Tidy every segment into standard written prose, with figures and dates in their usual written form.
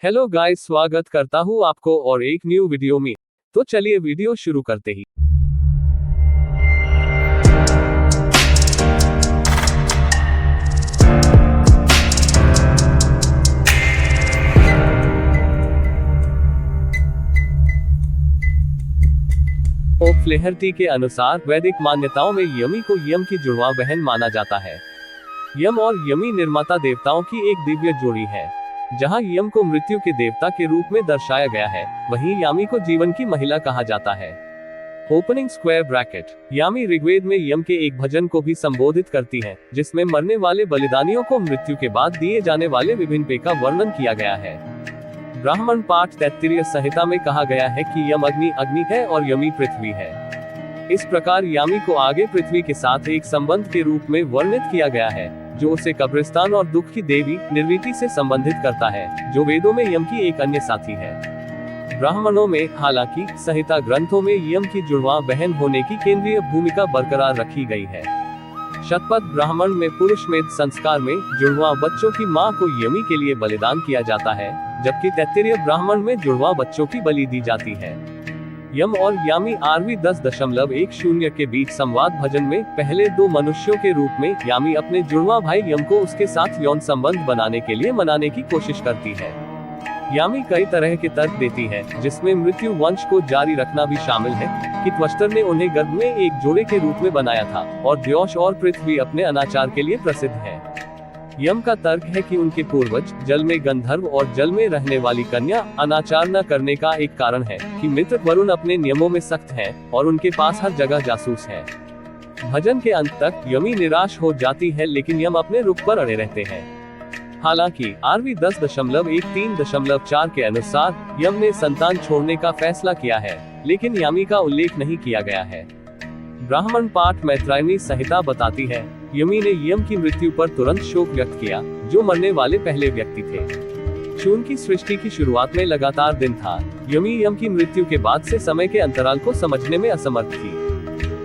Hello guys, स्वागत करता हूँ आपको और एक न्यू वीडियो में। तो चलिए वीडियो शुरू करते ही। फ्लेहर्टी के अनुसार वैदिक मान्यताओं में यमी को यम की जुड़वा बहन माना जाता है। यम और यमी निर्माता देवताओं की एक दिव्य जोड़ी है। जहां यम को मृत्यु के देवता के रूप में दर्शाया गया है, वहीं यामी को जीवन की महिला कहा जाता है। Opening square bracket. Yami Rigveda में यम के एक भजन को भी संबोधित करती है, जिसमें मरने वाले बलिदानियों को मृत्यु के बाद दिए जाने वाले विभिन्न पेय का वर्णन किया गया है। ब्राह्मण पाठ तैत्तिरीय संहिता में कहा गया है कि यम अग्नि है और यमी पृथ्वी है। इस प्रकार यामी को आगे पृथ्वी के साथ एक संबंध के रूप में वर्णित किया गया है, जो उसे कब्रिस्तान और दुख की देवी निर्वृति से संबंधित करता है, जो वेदों में यम की एक अन्य साथी है। ब्राह्मणों में, हालांकि संहिता ग्रंथों में यम की जुड़वा बहन होने की केंद्रीय भूमिका बरकरार रखी गई है। शतपथ ब्राह्मण में पुरुषमेध संस्कार में जुड़वा बच्चों की मां को यमी के लिए बलिदान किया जाता है, जबकि तैत्तिरीय ब्राह्मण में जुड़वा बच्चों की बलि दी जाती है। यम और यामी आरवी 10.10 के बीच संवाद भजन में पहले दो मनुष्यों के रूप में यामी अपने जुड़वा भाई यम को उसके साथ यौन संबंध बनाने के लिए मनाने की कोशिश करती है। यामी कई तरह के तर्क देती है, जिसमें मृत्यु वंश को जारी रखना भी शामिल है कि त्वष्टर ने उन्हें गर्भ में एक जोड़े के रूप में बनाया था, और द्यौश और पृथ्वी अपने अनाचार के लिए प्रसिद्ध है। यम का तर्क है कि उनके पूर्वज जल में गंधर्व और जल में रहने वाली कन्या अनाचार न करने का एक कारण है कि मित्र वरुण अपने नियमों में सख्त है और उनके पास हर जगह जासूस है। भजन के अंत तक यमी निराश हो जाती है, लेकिन यम अपने रुख पर अड़े रहते हैं। हालांकि आरवी 10.1.3.4 के अनुसार यम ने संतान छोड़ने का फैसला किया है, लेकिन यामी का उल्लेख नहीं किया गया है। ब्राह्मण पाठ मैत्रायणी संहिता बताती है, यमी ने यम की मृत्यु पर तुरंत शोक व्यक्त किया, जो मरने वाले पहले व्यक्ति थे। शून की सृष्टि की शुरुआत में लगातार दिन था। यमी यम की मृत्यु के बाद से समय के अंतराल को समझने में असमर्थ थी।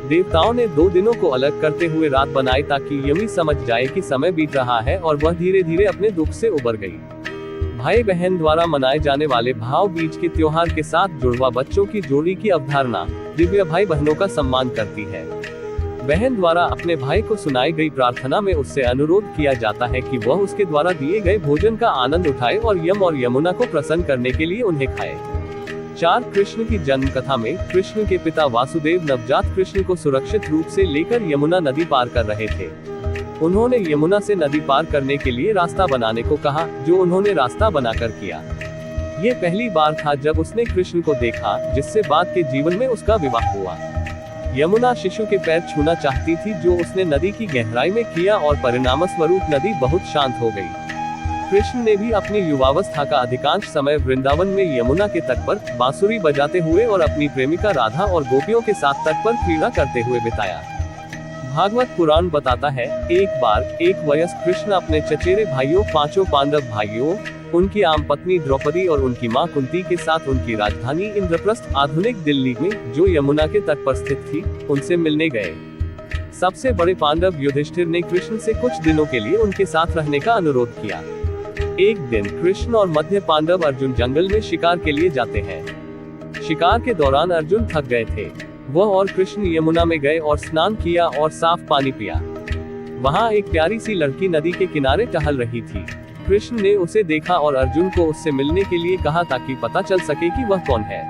देवताओं ने 2 दिनों को अलग करते हुए रात बनाई ताकि यमी समझ जाए कि समय बीत रहा है, और वह धीरे धीरे अपने दुख से उबर गई। भाई बहन द्वारा मनाए जाने वाले भाव बीज के त्योहार के साथ जुड़वा बच्चों की जोड़ी की अवधारणा दिव्य भाई बहनों का सम्मान करती है। बहन द्वारा अपने भाई को सुनाई गई प्रार्थना में उससे अनुरोध किया जाता है कि वह उसके द्वारा दिए गए भोजन का आनंद उठाए और यम और यमुना को प्रसन्न करने के लिए उन्हें खाए। 4 कृष्ण की जन्म कथा में कृष्ण के पिता वासुदेव नवजात कृष्ण को सुरक्षित रूप से लेकर यमुना नदी पार कर रहे थे। उन्होंने यमुना से नदी पार करने के लिए रास्ता बनाने को कहा, जो उन्होंने रास्ता बनाकर किया। ये पहली बार था जब उसने कृष्ण को देखा, जिससे बाद के जीवन में उसका विवाह हुआ। यमुना शिशु के पैर छूना चाहती थी, जो उसने नदी की गहराई में किया, और परिणामस्वरूप नदी बहुत शांत हो गई। कृष्ण ने भी अपनी युवावस्था का अधिकांश समय वृंदावन में यमुना के तट पर बांसुरी बजाते हुए और अपनी प्रेमिका राधा और गोपियों के साथ तट पर क्रीड़ा करते हुए बिताया। भागवत पुराण बताता है, एक बार एक वयस्क कृष्ण अपने चचेरे भाइयों 5 पांडव भाइयों, उनकी आम पत्नी द्रौपदी और उनकी मां कुंती के साथ उनकी राजधानी इंद्रप्रस्थ आधुनिक दिल्ली में, जो यमुना के तट पर स्थित थी, उनसे मिलने गए। सबसे बड़े पांडव युधिष्ठिर ने कृष्ण से कुछ दिनों के लिए उनके साथ रहने का अनुरोध किया। एक दिन कृष्ण और मध्य पांडव अर्जुन जंगल में शिकार के लिए जाते हैं। शिकार के दौरान अर्जुन थक गए थे। वह और कृष्ण यमुना में गए और स्नान किया और साफ पानी पिया। वहां एक प्यारी सी लड़की नदी के किनारे टहल रही थी। कृष्ण ने उसे देखा और अर्जुन को उससे मिलने के लिए कहा, ताकि पता चल सके कि वह कौन है।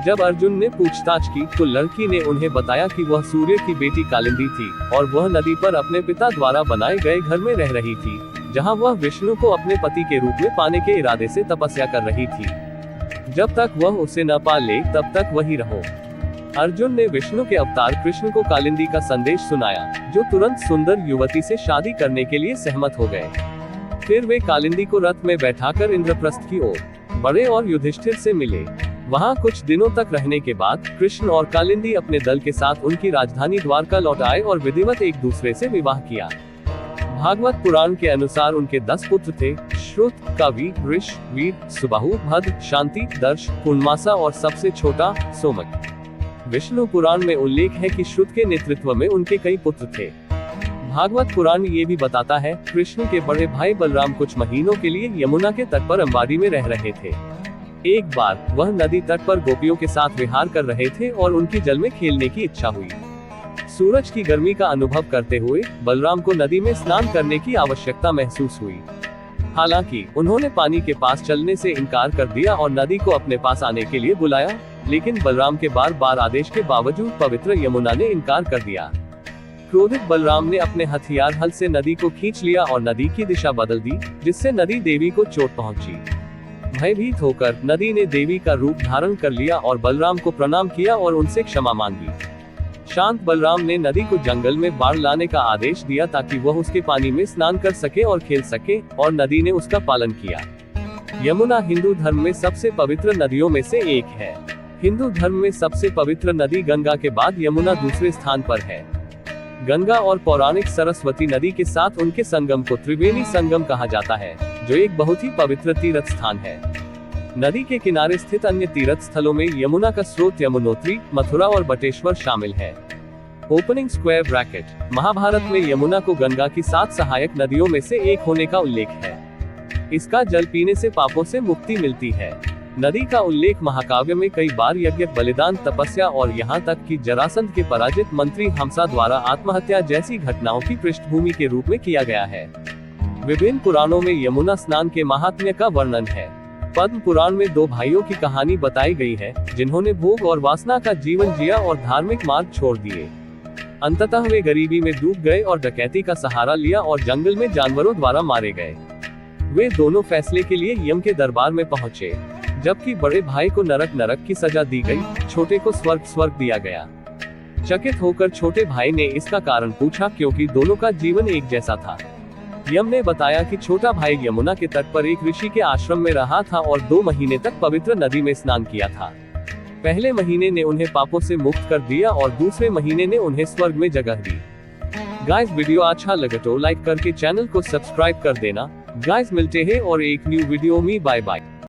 जब अर्जुन ने पूछताछ की, तो लड़की ने उन्हें बताया कि वह सूर्य की बेटी कालिंदी थी, और वह नदी पर अपने पिता द्वारा बनाए गए घर में रह रही थी, जहां वह विष्णु को अपने पति के रूप में पाने के इरादे से तपस्या कर रही थी। जब तक वह उसे न पा ले, तब तक वही रहो। अर्जुन ने विष्णु के अवतार कृष्ण को कालिंदी का संदेश सुनाया, जो तुरंत सुंदर युवती से शादी करने के लिए सहमत हो गए। फिर वे कालिंदी को रथ में बैठाकर इंद्रप्रस्थ की ओर बढ़े और युधिष्ठिर से मिले। वहां कुछ दिनों तक रहने के बाद कृष्ण और कालिंदी अपने दल के साथ उनकी राजधानी द्वारका लौट आए और विधिवत एक दूसरे से विवाह किया। भागवत पुराण के अनुसार उनके 10 पुत्र थे: श्रुत, कवि, ऋष, वीर, सुबाहु, भद्र, शांति, दर्श, पूर्णमासा और सबसे छोटा सोमक। विष्णु पुराण में उल्लेख है कि श्रुत के नेतृत्व में उनके कई पुत्र थे। भागवत पुराण ये भी बताता है, कृष्ण के बड़े भाई बलराम कुछ महीनों के लिए यमुना के तट पर अंबाड़ी में रह रहे थे। एक बार वह नदी तट पर गोपियों के साथ विहार कर रहे थे और उनकी जल में खेलने की इच्छा हुई। सूरज की गर्मी का अनुभव करते हुए बलराम को नदी में स्नान करने की आवश्यकता महसूस हुई। हालांकि उन्होंने पानी के पास चलने से इनकार कर दिया और नदी को अपने पास आने के लिए बुलाया, लेकिन बलराम के बार बार आदेश के बावजूद पवित्र यमुना ने इनकार कर दिया। क्रोधित बलराम ने अपने हथियार हल से नदी को खींच लिया और नदी की दिशा बदल दी, जिससे नदी देवी को चोट पहुंची। भयभीत होकर नदी ने देवी का रूप धारण कर लिया और बलराम को प्रणाम किया और उनसे क्षमा मांगी। शांत बलराम ने नदी को जंगल में बाढ़ लाने का आदेश दिया ताकि वह उसके पानी में स्नान कर सके और खेल सके, और नदी ने उसका पालन किया। यमुना हिंदू धर्म में सबसे पवित्र नदियों में से एक है। हिंदू धर्म में सबसे पवित्र नदी गंगा के बाद यमुना दूसरे स्थान पर है। गंगा और पौराणिक सरस्वती नदी के साथ उनके संगम को त्रिवेणी संगम कहा जाता है, जो एक बहुत ही पवित्र तीर्थ स्थान है। नदी के किनारे स्थित अन्य तीर्थ स्थलों में यमुना का स्रोत यमुनोत्री, मथुरा और बटेश्वर शामिल है। Opening square bracket. महाभारत में यमुना को गंगा की 7 सहायक नदियों में से एक होने का उल्लेख है। इसका जल पीने से पापों से मुक्ति मिलती है। नदी का उल्लेख महाकाव्य में कई बार यज्ञ, बलिदान, तपस्या और यहाँ तक कि जरासंध के पराजित मंत्री हमसा द्वारा आत्महत्या जैसी घटनाओं की पृष्ठभूमि के रूप में किया गया है। विभिन्न पुराणों में यमुना स्नान के महात्म्य का वर्णन है। पद्म पुराण में 2 भाइयों की कहानी बताई गई है, जिन्होंने भोग और वासना का जीवन जिया और धार्मिक मार्ग छोड़ दिए। अंततः वे गरीबी में डूब गए और डकैती का सहारा लिया और जंगल में जानवरों द्वारा मारे गए। वे दोनों फैसले के लिए यम के दरबार में पहुंचे। जबकि बड़े भाई को नरक की सजा दी गई, छोटे को स्वर्ग दिया गया। चकित होकर छोटे भाई ने इसका कारण पूछा, क्योंकि दोनों का जीवन एक जैसा था। यम ने बताया कि छोटा भाई यमुना के तट पर एक ऋषि के आश्रम में रहा था और 2 महीने तक पवित्र नदी में स्नान किया था। पहले महीने ने उन्हें पापों से मुक्त कर दिया और दूसरे महीने ने उन्हें स्वर्ग में जगह दी। गाइस, वीडियो अच्छा लगे तो लाइक करके चैनल को सब्सक्राइब कर देना। गाइस, मिलते हैं और एक न्यू वीडियो में। Bye bye.